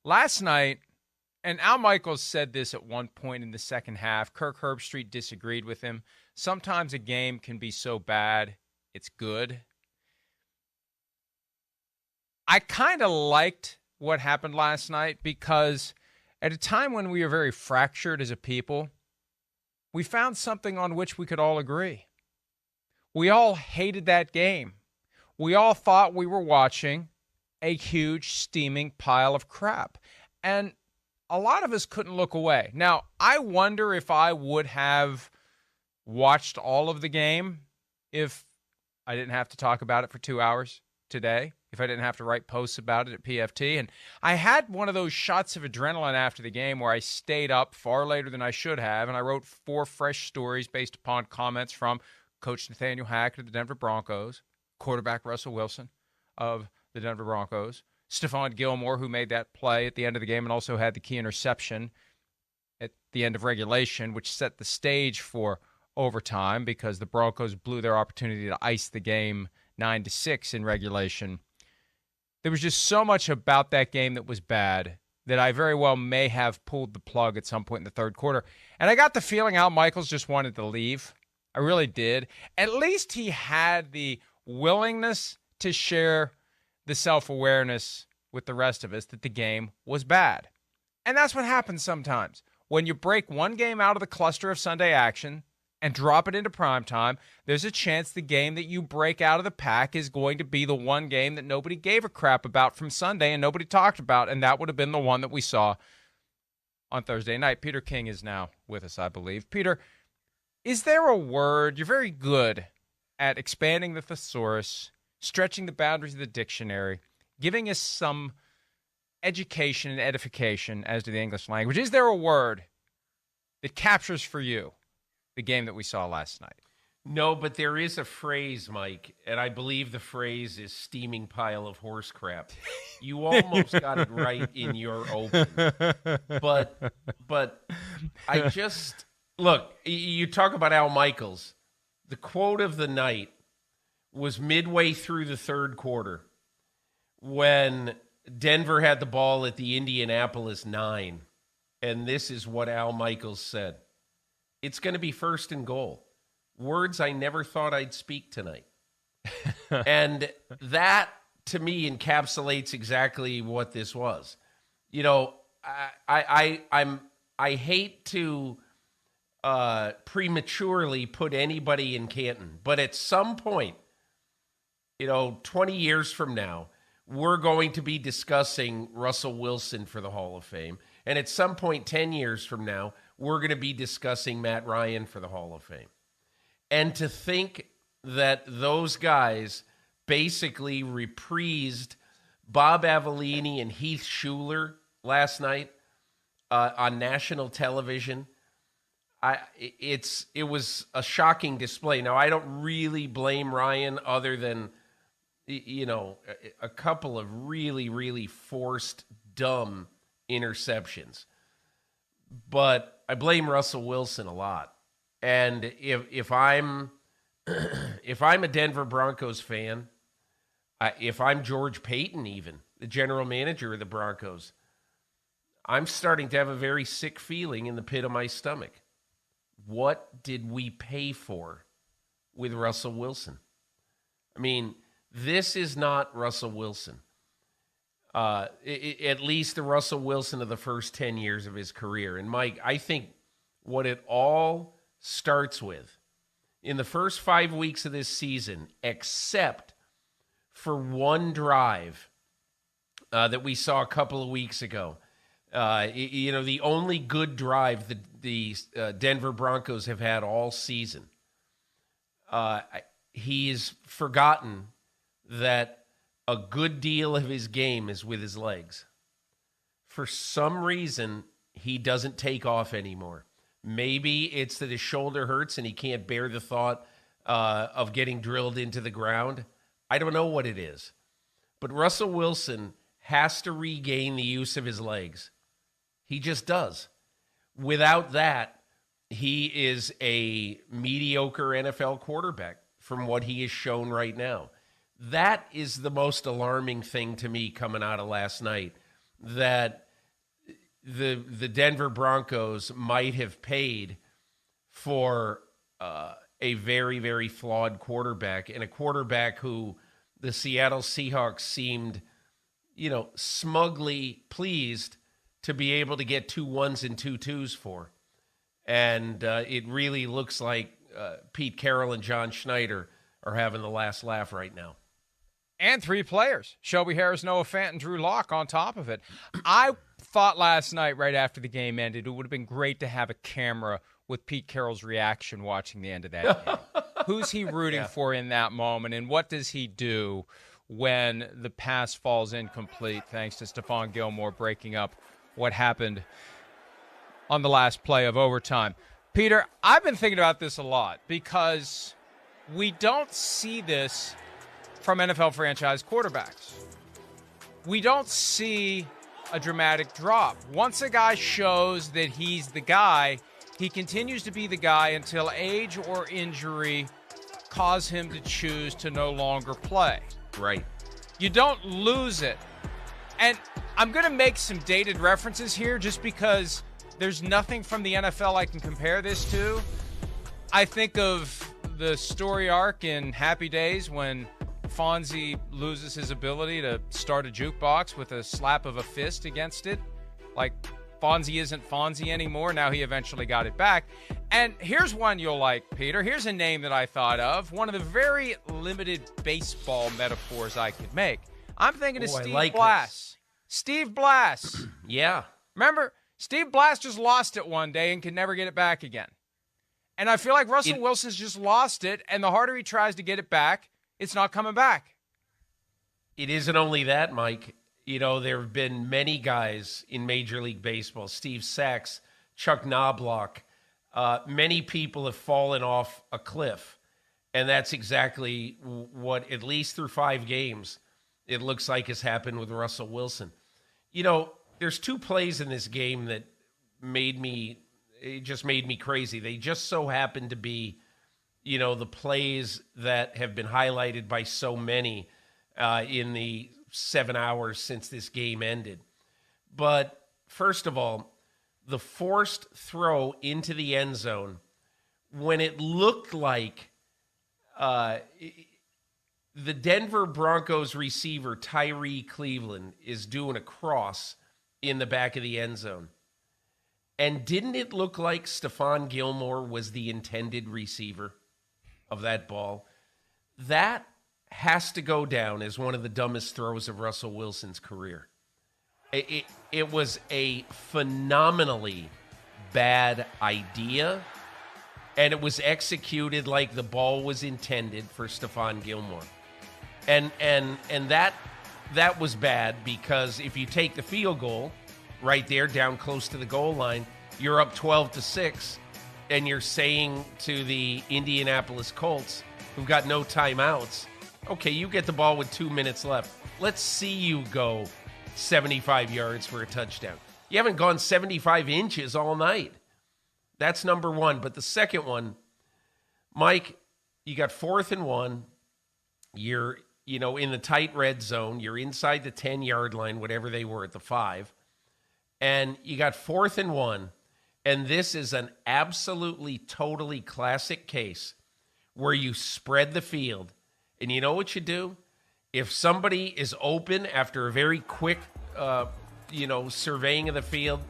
Last night, and Al Michaels said this at one point in the second half, Kirk Herbstreit disagreed with him. Sometimes a game can be so bad, it's good. I kind of liked what happened last night because at a time when we were very fractured as a people, we found something on which we could all agree. We all hated that game. We all thought we were watching a huge steaming pile of crap. And a lot of us couldn't look away. Now, I wonder if I would have watched all of the game if I didn't have to talk about it for 2 hours today, if I didn't have to write posts about it at PFT. And I had one of those shots of adrenaline after the game where I stayed up far later than I should have, and I wrote 4 fresh stories based upon comments from Coach Nathaniel Hackett of the Denver Broncos, quarterback Russell Wilson of the Denver Broncos, Stephon Gilmore, who made that play at the end of the game and also had the key interception at the end of regulation, which set the stage for overtime because the Broncos blew their opportunity to ice the game 9-6 in regulation. There was just so much about that game that was bad that I very well may have pulled the plug at some point in the third quarter. And I got the feeling Al Michaels just wanted to leave. I really did. At least he had the willingness to share the self-awareness with the rest of us that the game was bad. And that's what happens sometimes. When you break one game out of the cluster of Sunday action and drop it into primetime, there's a chance the game that you break out of the pack is going to be the one game that nobody gave a crap about from Sunday and nobody talked about, and that would have been the one that we saw on Thursday night. Peter King is now with us, I believe. Peter, is there a word? You're very good at expanding the thesaurus, stretching the boundaries of the dictionary, giving us some education and edification as to the English language. Is there a word that captures for you the game that we saw last night? No, but there is a phrase, Mike, and I believe the phrase is steaming pile of horse crap. You almost got it right in your open. But I just, look, you talk about Al Michaels. The quote of the night was midway through the third quarter when Denver had the ball at the Indianapolis 9. And this is what Al Michaels said. It's going to be first and goal. Words I never thought I'd speak tonight. And that, to me, encapsulates exactly what this was. You know, I hate to prematurely put anybody in Canton, but at some point, 20 years from now, we're going to be discussing Russell Wilson for the Hall of Fame. And at some point 10 years from now, we're going to be discussing Matt Ryan for the Hall of Fame. And to think that those guys basically reprised Bob Avellini and Heath Shuler last night on national television, it was a shocking display. Now, I don't really blame Ryan other than, a couple of really, really forced, dumb interceptions. But I blame Russell Wilson a lot. And if I'm a Denver Broncos fan, if I'm George Payton even, the general manager of the Broncos, I'm starting to have a very sick feeling in the pit of my stomach. What did we pay for with Russell Wilson? I mean, this is not Russell Wilson. At least the Russell Wilson of the first 10 years of his career. And Mike, I think what it all starts with, in the first 5 weeks of this season, except for one drive that we saw a couple of weeks ago, the only good drive the Denver Broncos have had all season, he's forgotten that a good deal of his game is with his legs. For some reason, he doesn't take off anymore. Maybe it's that his shoulder hurts and he can't bear the thought of getting drilled into the ground. I don't know what it is. But Russell Wilson has to regain the use of his legs. He just does. Without that, he is a mediocre NFL quarterback from what he has shown right now. That is the most alarming thing to me coming out of last night, that the Denver Broncos might have paid for a very, very flawed quarterback, and a quarterback who the Seattle Seahawks seemed, smugly pleased to be able to get 2 1s and 2 2s for. And it really looks like Pete Carroll and John Schneider are having the last laugh right now. And 3 players, Shelby Harris, Noah Fant, and Drew Lock on top of it. I thought last night, right after the game ended, it would have been great to have a camera with Pete Carroll's reaction watching the end of that game. Who's he rooting for in that moment, and what does he do when the pass falls incomplete thanks to Stephon Gilmore breaking up what happened on the last play of overtime? Peter, I've been thinking about this a lot because we don't see this from NFL franchise quarterbacks. We don't see a dramatic drop. Once a guy shows that he's the guy, he continues to be the guy until age or injury cause him to choose to no longer play. Right. You don't lose it. And I'm going to make some dated references here just because there's nothing from the NFL I can compare this to. I think of the story arc in Happy Days when Fonzie loses his ability to start a jukebox with a slap of a fist against it. Like, Fonzie isn't Fonzie anymore. Now he eventually got it back. And here's one you'll like, Peter. Here's a name that I thought of. One of the very limited baseball metaphors I could make. I'm thinking of Steve Blass. Steve Blass. Yeah. Remember, Steve Blass just lost it one day and can never get it back again. And I feel like Russell Wilson's just lost it, and the harder he tries to get it back, it's not coming back. It isn't only that, Mike. There have been many guys in Major League Baseball, Steve Sachs, Chuck Knobloch. Many people have fallen off a cliff, and that's exactly what, at least through 5 games, it looks like has happened with Russell Wilson. There's 2 plays in this game that made me crazy. They just so happen to be, the plays that have been highlighted by so many in the 7 hours since this game ended. But first of all, the forced throw into the end zone when it looked like the Denver Broncos receiver Tyree Cleveland is doing a cross in the back of the end zone. And didn't it look like Stephon Gilmore was the intended receiver of that ball? That has to go down as one of the dumbest throws of Russell Wilson's career. It was a phenomenally bad idea, and it was executed like the ball was intended for Stephon Gilmore. And that was bad because if you take the field goal right there down close to the goal line, you're up 12-6, and you're saying to the Indianapolis Colts, who've got no timeouts, okay, you get the ball with 2 minutes left. Let's see you go 75 yards for a touchdown. You haven't gone 75 inches all night. That's number one. But the second one, Mike, you got 4th and 1. You're, in the tight red zone. You're inside the 10-yard line, whatever they were at the 5. And you got 4th and 1. And this is an absolutely, totally classic case where you spread the field. And you know what you do? If somebody is open after a very quick, surveying of the field,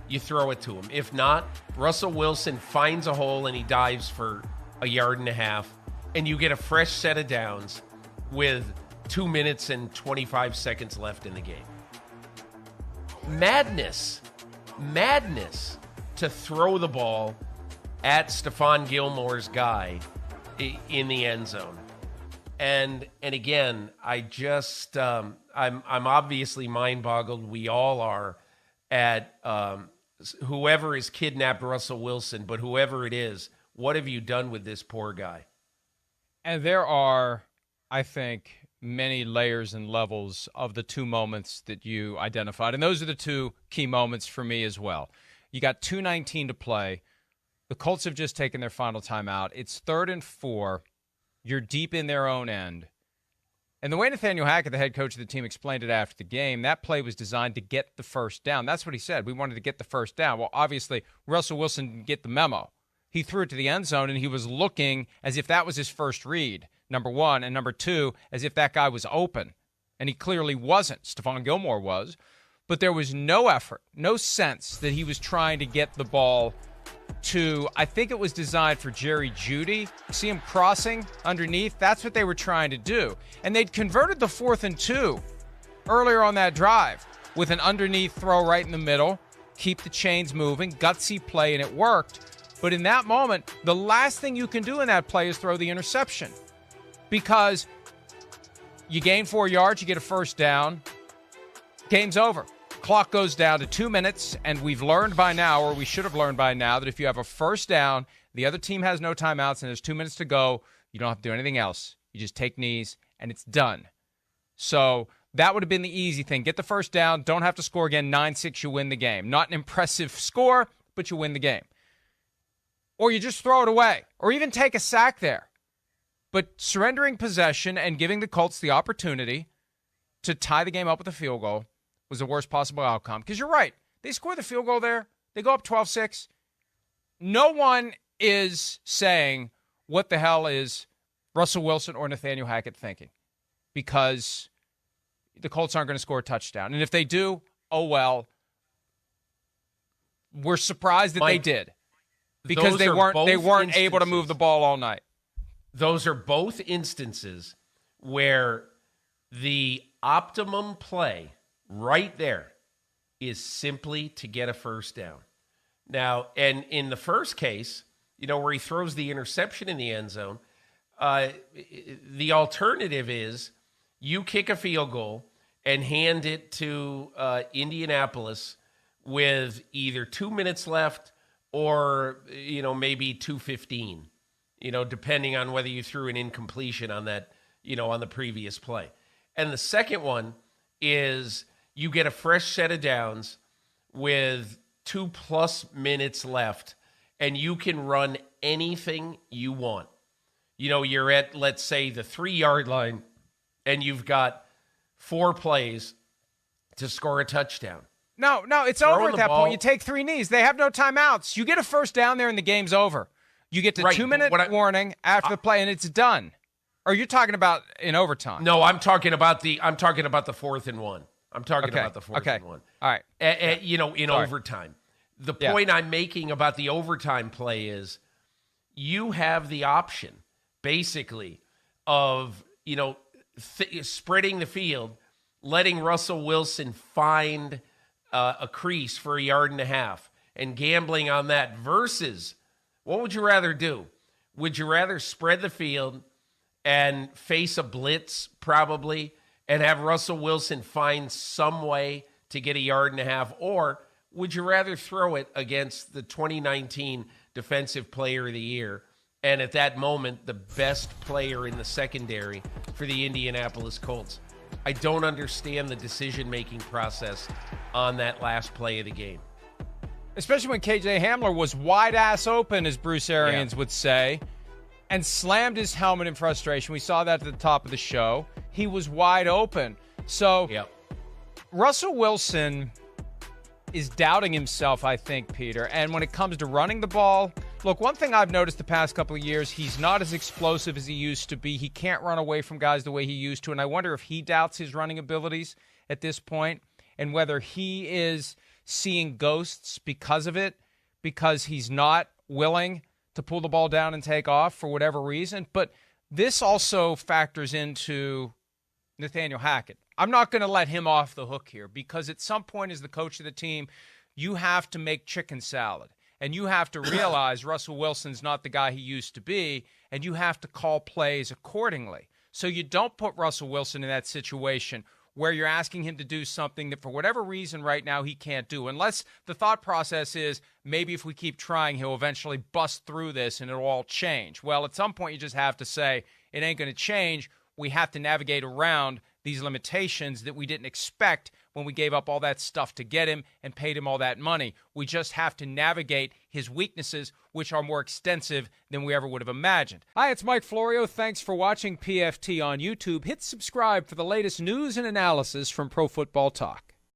you throw it to him. If not, Russell Wilson finds a hole and he dives for 1.5 yards, and you get a fresh set of downs with 2 minutes and 25 seconds left in the game. Madness to throw the ball at Stephon Gilmore's guy in the end zone. And again, I just I'm obviously mind-boggled. We all are at whoever has kidnapped Russell Wilson, but whoever it is, what have you done with this poor guy? And there are, I think, many layers and levels of the 2 moments that you identified, and those are the 2 key moments for me as well. You got 2:19 to play. The Colts have just taken their final timeout. It's 3rd and 4. You're deep in their own end. And the way Nathaniel Hackett, the head coach of the team, explained it after the game, that play was designed to get the first down. That's what he said. We wanted to get the first down. Well, obviously, Russell Wilson didn't get the memo. He threw it to the end zone, and he was looking as if that was his first read, number one, and number two, as if that guy was open. And he clearly wasn't. Stephon Gilmore was. But there was no effort, no sense that he was trying to get the ball to, I think it was designed for Jerry Jeudy. See him crossing underneath? That's what they were trying to do. And they'd converted the 4th and 2 earlier on that drive with an underneath throw right in the middle, keep the chains moving, gutsy play, and it worked. But in that moment, the last thing you can do in that play is throw the interception because you gain 4 yards, you get a first down, game's over. Clock goes down to 2 minutes, and we've learned by now, or we should have learned by now, that if you have a first down, the other team has no timeouts, and there's 2 minutes to go, you don't have to do anything else. You just take knees, and it's done. So that would have been the easy thing. Get the first down, don't have to score again, 9-6, you win the game. Not an impressive score, but you win the game. Or you just throw it away, or even take a sack there. But surrendering possession and giving the Colts the opportunity to tie the game up with a field goal was the worst possible outcome. Because you're right. They score the field goal there. They go up 12-6. No one is saying, what the hell is Russell Wilson or Nathaniel Hackett thinking? Because the Colts aren't going to score a touchdown. And if they do, oh well. We're surprised that they did. Because they weren't able to move the ball all night. Those are both instances where the optimum play right there is simply to get a first down. Now, and in the first case, where he throws the interception in the end zone, the alternative is you kick a field goal and hand it to Indianapolis with either 2 minutes left or, maybe 2:15, depending on whether you threw an incompletion on that, on the previous play. And the second one is you get a fresh set of downs with 2+ minutes left, and you can run anything you want. You're at, let's say, the 3-yard line, and you've got 4 plays to score a touchdown. No, it's over at that point. You take 3 knees. They have no timeouts. You get a first down there, and the game's over. You get the 2-minute warning after the play, and it's done. Or you're talking about in overtime? No, I'm talking about the 4th and 1. I'm talking about the 4th and 1. All right. In overtime. The point I'm making about the overtime play is you have the option, basically, of, spreading the field, letting Russell Wilson find a crease for 1.5 yards and gambling on that versus what would you rather do? Would you rather spread the field and face a blitz probably and have Russell Wilson find some way to get 1.5 yards, or would you rather throw it against the 2019 Defensive Player of the Year and at that moment the best player in the secondary for the Indianapolis Colts? I don't understand the decision-making process on that last play of the game. Especially when KJ Hamler was wide-ass open, as Bruce Arians would say, and slammed his helmet in frustration. We saw that at the top of the show. He was wide open. So Russell Wilson is doubting himself, I think, Peter. And when it comes to running the ball, look, one thing I've noticed the past couple of years, he's not as explosive as he used to be. He can't run away from guys the way he used to. And I wonder if he doubts his running abilities at this point and whether he is seeing ghosts because of it, because he's not willing to pull the ball down and take off for whatever reason. But this also factors into Nathaniel Hackett. I'm not going to let him off the hook here because at some point as the coach of the team, you have to make chicken salad. And you have to realize Russell Wilson's not the guy he used to be, and you have to call plays accordingly. So you don't put Russell Wilson in that situation where you're asking him to do something that for whatever reason right now he can't do, unless the thought process is maybe if we keep trying, he'll eventually bust through this and it'll all change. Well, at some point you just have to say it ain't going to change. We have to navigate around these limitations that we didn't expect when we gave up all that stuff to get him and paid him all that money. We just have to navigate his weaknesses, which are more extensive than we ever would have imagined. Hi, it's Mike Florio. Thanks for watching PFT on YouTube. Hit subscribe for the latest news and analysis from Pro Football Talk.